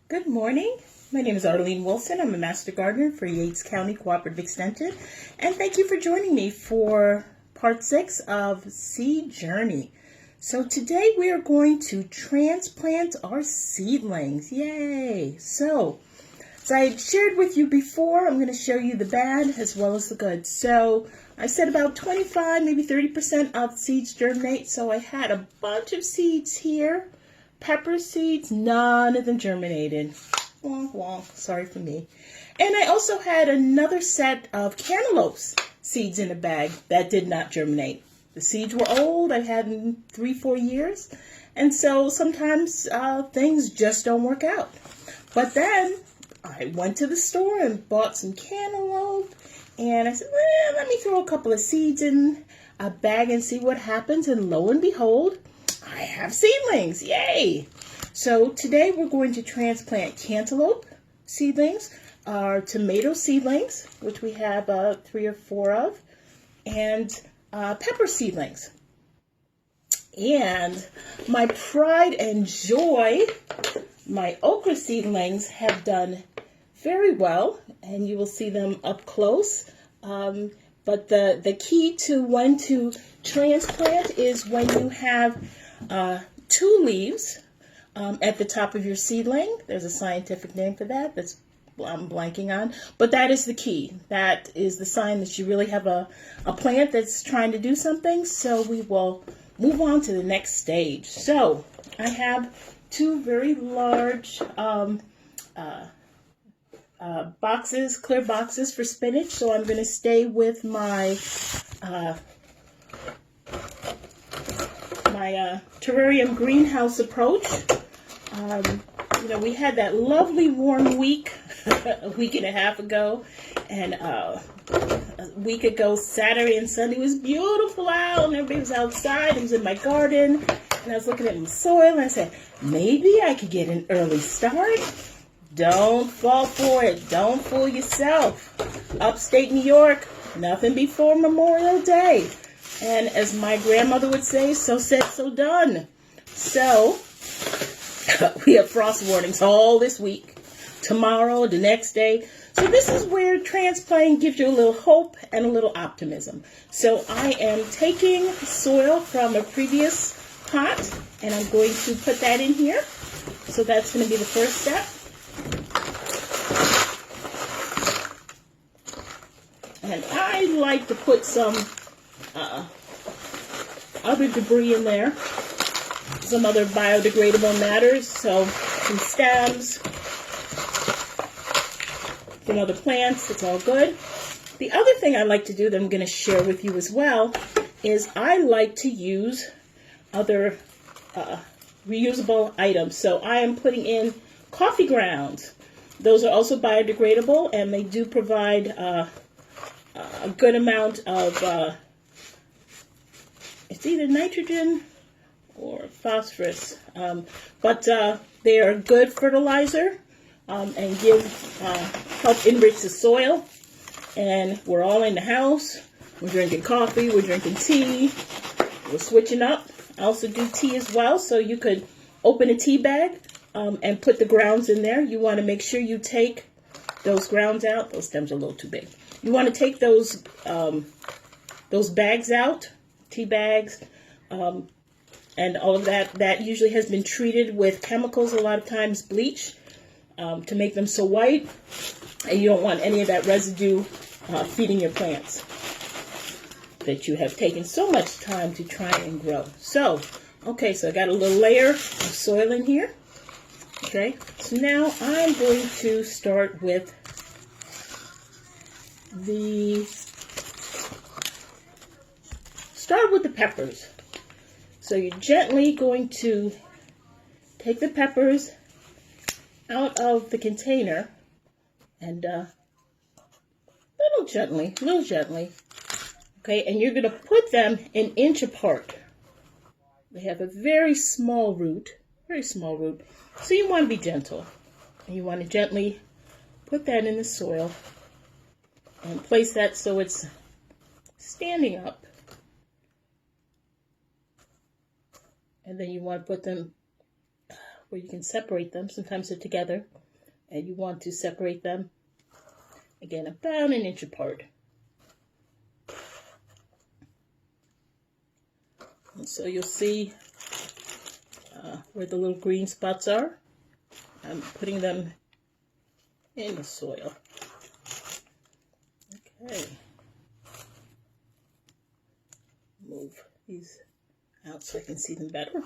Good morning. My name is Arlene Wilson. I'm a Master Gardener for Yates County Cooperative Extension. And thank you for joining me for part 6 of Seed Journey. So today we are going to transplant our seedlings. Yay! So, as I had shared with you before, I'm going to show you the bad as well as the good. So I said about 25, maybe 30% of seeds germinate. So I had a bunch of seeds here. Pepper seeds, none of them germinated. Wonk, wonk, sorry for me. And I also had another set of cantaloupes seeds in a bag that did not germinate. The seeds were old. I've had them 3-4 years. And so sometimes things just don't work out. But then I went to the store and bought some cantaloupe. And I said, well, let me throw a couple of seeds in a bag and see what happens. And lo and behold, I have seedlings. Yay! So today we're going to transplant cantaloupe seedlings, our tomato seedlings, which we have 3 or 4 of, and pepper seedlings. And my pride and joy, my okra seedlings have done very well, and you will see them up close. But the key to when to transplant is when you have 2 leaves at the top of your seedling. There's a scientific name for that I'm blanking on, but that is the key. That is the sign that you really have a plant that's trying to do something. So we will move on to the next stage. So I have 2 very large boxes, clear boxes for spinach. So I'm going to stay with my terrarium greenhouse approach. We had that lovely warm week a week and a half ago, and a week ago Saturday and Sunday was beautiful out, and everybody was outside. I was in my garden, and I was looking at my soil, and I said, maybe I could get an early start. Don't fall for it. Don't fool yourself. Upstate New York, nothing before Memorial Day. And as my grandmother would say, so said, so done. So we have frost warnings all this week, tomorrow, the next day. So this is where transplanting gives you a little hope and a little optimism. So I am taking soil from a previous pot, and I'm going to put that in here. So that's going to be the first step. And I like to put some other debris in there, some other biodegradable matters, so some stems from other plants. It's all good. The other thing I like to do that I'm going to share with you as well is I like to use other reusable items. So I am putting in coffee grounds. Those are also biodegradable, and they do provide a good amount of it's either nitrogen or phosphorus, but they are a good fertilizer and help enrich the soil. And we're all in the house. We're drinking coffee. We're drinking tea. We're switching up. I also do tea as well, so you could open a tea bag and put the grounds in there. You want to make sure you take those grounds out. Those stems are a little too big. You want to take those bags out, tea bags, and all of that. That usually has been treated with chemicals, a lot of times bleach, to make them so white. And you don't want any of that residue feeding your plants that you have taken so much time to try and grow. So, okay, so I got a little layer of soil in here. Okay, so now I'm going to start with the peppers. So you're gently going to take the peppers out of the container and little gently. Okay, and you're going to put them an inch apart. They have a very small root. So you want to be gentle. And you want to gently put that in the soil and place that so it's standing up. And then you want to put them or you can separate them. Sometimes they're together, and you want to separate them, again, about 1 inch apart. And so you'll see where the little green spots are. I'm putting them in the soil. Okay. Move these out so I can see them better.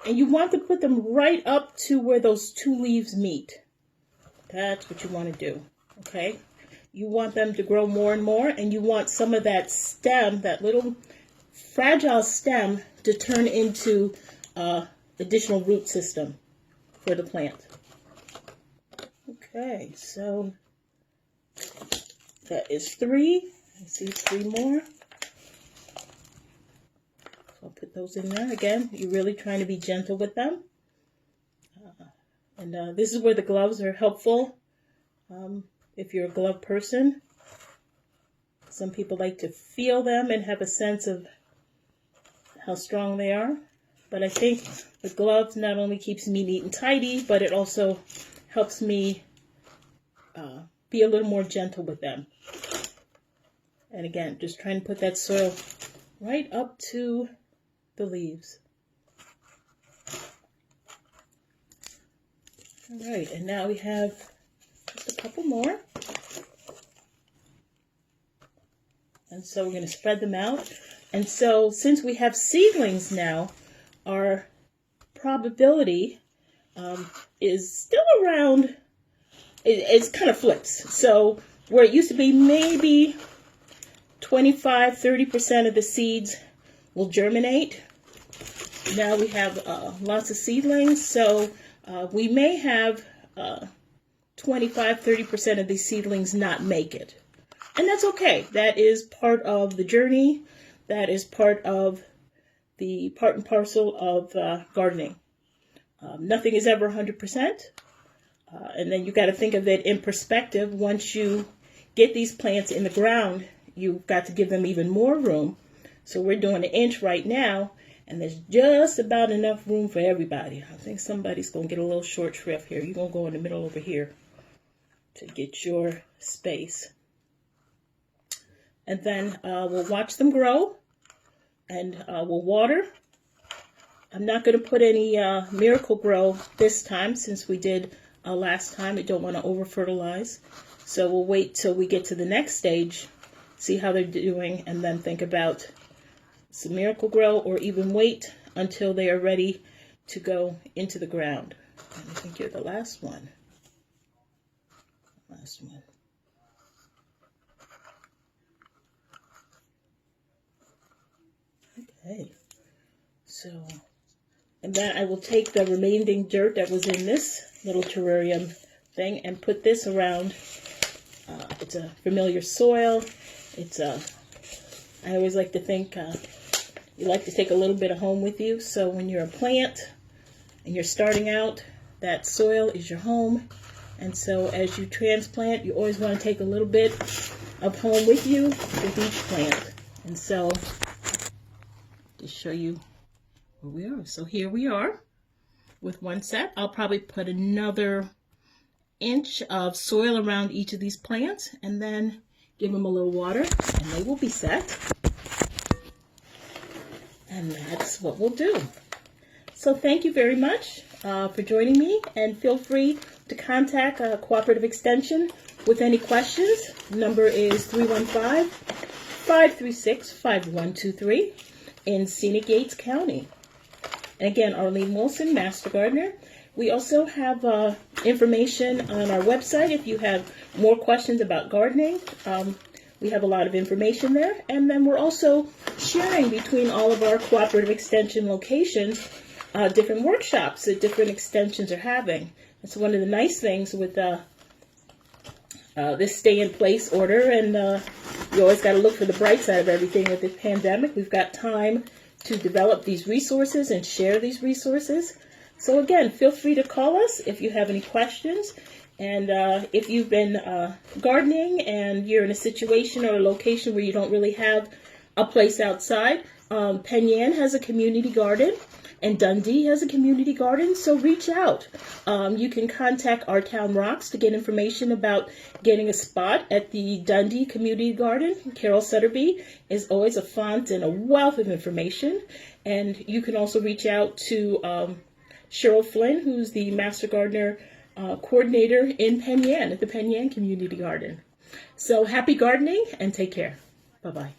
And you want to put them right up to where those two leaves meet. That's what you want to do, okay? You want them to grow more and more, and you want some of that stem, that little fragile stem, to turn into additional root system for the plant. Okay, so that is 3. I see 3 more. I'll put those in there. Again, you're really trying to be gentle with them. And this is where the gloves are helpful. If you're a glove person, some people like to feel them and have a sense of how strong they are. But I think the gloves not only keeps me neat and tidy, but it also helps me be a little more gentle with them. And again, just trying to put that soil right up to the leaves. All right, and now we have just a couple more. And so we're going to spread them out. And so since we have seedlings now, our probability is still around, it's kind of flips. So where it used to be maybe 25–30% of the seeds will germinate, now we have lots of seedlings. So we may have 25–30% of these seedlings not make it. And that's okay. That is part of the journey. That is part of the part and parcel of gardening. Nothing is ever 100%. And then you got to think of it in perspective. Once you get these plants in the ground, you've got to give them even more room. So we're doing 1 inch right now, and there's just about enough room for everybody. I think somebody's going to get a little short shrift here. You're going to go in the middle over here to get your space. And then we'll watch them grow, and we'll water. I'm not going to put any Miracle Grow this time, since we did last time. I don't want to over fertilize. So we'll wait till we get to the next stage, see how they're doing, and then think about some Miracle Grow, or even wait until they are ready to go into the ground. And I think you're the last one. Last one. Okay, so, and then I will take the remaining dirt that was in this little terrarium thing and put this around. It's a familiar soil. It's I always like to think you like to take a little bit of home with you. So when you're a plant and you're starting out, that soil is your home. And so as you transplant, you always want to take a little bit of home with you with each plant. And so to show you where we are. So here we are with one set. I'll probably put another inch of soil around each of these plants, and then give them a little water, and they will be set. And that's what we'll do. So thank you very much for joining me, and feel free to contact Cooperative Extension with any questions. Number is 315-536-5123 in scenic Yates County. And again, Arlene Wilson, Master Gardener. We also have information on our website if you have more questions about gardening. We have a lot of information there. And then we're also sharing between all of our Cooperative Extension locations different workshops that different extensions are having. That's one of the nice things with this stay-in-place order. And you always got to look for the bright side of everything with this pandemic. We've got time to develop these resources and share these resources. So again, feel free to call us if you have any questions. And if you've been gardening and you're in a situation or a location where you don't really have a place outside, Penn Yan has a community garden, and Dundee has a community garden, so reach out. You can contact Our Town Rocks to get information about getting a spot at the Dundee Community Garden. Carol Sutterby is always a font and a wealth of information. And you can also reach out to Cheryl Flynn, who's the Master Gardener Coordinator in Penn Yan at the Penn Yan Community Garden. So happy gardening and take care. Bye-bye.